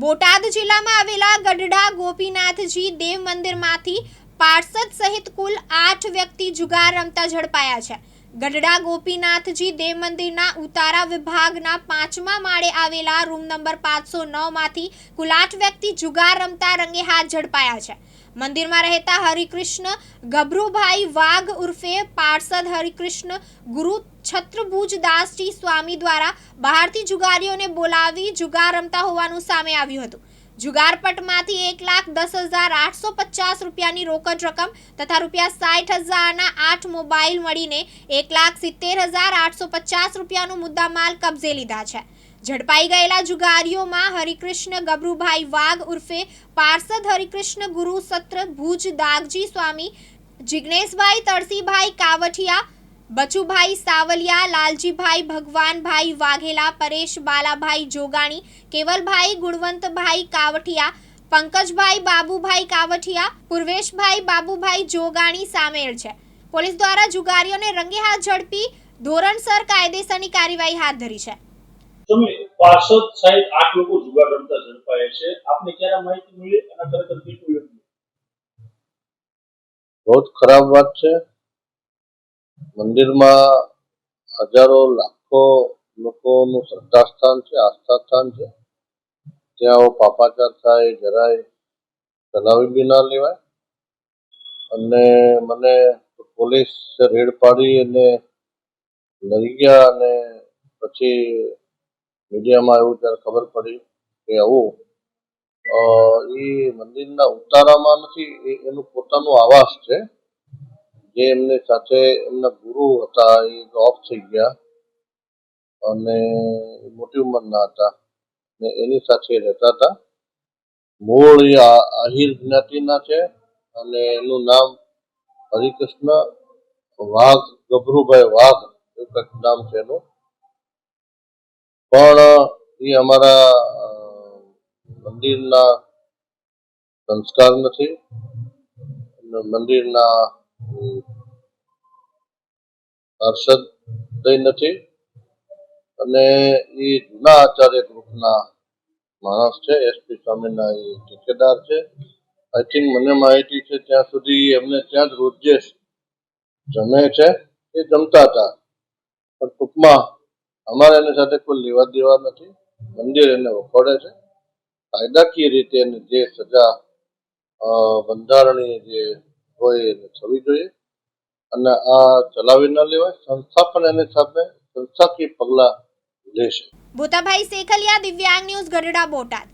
બોટાદ જિલ્લામાં આવેલા ગઢડા ગોપીનાથજી દેવ મંદિરમાંથી પાર્ષદ સહિત કુલ 8 વ્યક્તિ જુગાર રમતા ઝડપાયા છે। ગઢડા ગોપીનાથજી દેવ મંદિરના ઉતારા વિભાગના 5મા માળે આવેલા રૂમ નંબર 509 માંથી કુલ 8 વ્યક્તિ જુગાર રમતા રંગે હાથ ઝડપાયા છે। મંદિરમાં રહેતા હરિકૃષ્ણ ગભરુભાઈ વાઘ ઉર્ફે પાર્ષદ હરિકૃષ્ણ ગુરુ છત્રભુજદાસજી સ્વામી દ્વારા બહારથી જુગારીઓને બોલાવી જુગાર રમતા હોવાનું સામે આવ્યું હતું। જુગારપટમાંથી 1,10,850 રૂપિયાની રોકડ રકમ તથા રૂપિયા 60,000ના 8 મોબાઈલ મળીને 1,70,850 રૂપિયાનો મુદ્દામાલ કબજે લીધા છે। ઝડપાઈ ગયેલા જુગારીઓમાં હરિકૃષ્ણ ગભરુભાઈ વાઘ ઉર્ફે પાર્ષદ હરિકૃષ્ણ ગુરુ સત્ર ભુજ દાગજી સ્વામી, જિગ્નેશભાઈ તળસીભાઈ કાવઠિયા, બચુભાઈ સાવલિયા, લાલજીભાઈ ભગવાનભાઈ વાઘેલા, પરેશ બાલાભાઈ જોગાણી, કેવલભાઈ ગુણવંતભાઈ કાવઠિયા, પંકજભાઈ બાબુભાઈ કાવઠિયા, પૂર્વેશભાઈ બાબુભાઈ જોગાણી સામેલ છે। પોલીસ દ્વારા જુગારીઓને રંગે હાથ ઝડપી ધોરણસર કાયદેસરની કાર્યવાહી હાથ ધરી છે। તમે પાર્ષદ સાહેબ 8 લોકો જુગાર રમતા ઝડપાયા છે, આપને ક્યારે માહિતી મળી અને ખરેખર કેટલું યોગ્ય? बहुत खराब बात है। मंदिर में हजारों लाखों लोगों श्रद्धा स्थान है, आस्था स्थान है, त्या पापाचार थाय જરાય ચલાવી બી ના લેવાય। અને મને પોલીસ રેડ પાડી અને લઈ ગયા અને પછી મીડિયામાં એવું ત્યારે ખબર પડી કે આવું એ મંદિરના ઉતારામાં નથી, એનું પોતાનું આવાસ છે, જે એમની સાથે એમના ગુરુ હતા એ ઓફ થઈ ગયા અને મોટી ઉંમરના હતા ને એની સાથે રહેતા હતા। મૂળ એ આહિર જ્ઞાતિના છે અને એનું નામ હરિકૃષ્ણ વાઘ ગભરુભાઈ વાઘ એવું કંઈક નામ છે એનું। પણ એ અમારા મંદિરના સંસ્કાર નથી, મંદિરના પાર્ષદ નથી અને એ જૂના આચાર્ય ગ્રુપના માણસ છે। એસપી સ્વામીના એ ઠેકેદાર છે। આઈ થિંક મને માહિતી છે ત્યાં સુધી એમને ત્યાં જ રોજે જમે છે, એ જમતા હતા, પણ ટૂંકમાં અમારે એની સાથે કોઈ લેવા દેવા નથી। મંદિર એને વખોડે છે, કાયદાકીય રીતે એને જે સજા બંધારણીય જે હોય એને થવી જોઈએ અને આ ચલાવી ન લેવાય। સંસ્થા પણ એની સામે સંસ્થાકીય પગલાં લેશે। ભૂતાભાઈ શેખલિયા, દિવ્યાંગ ન્યૂઝ, ગઢડા, બોટાદ।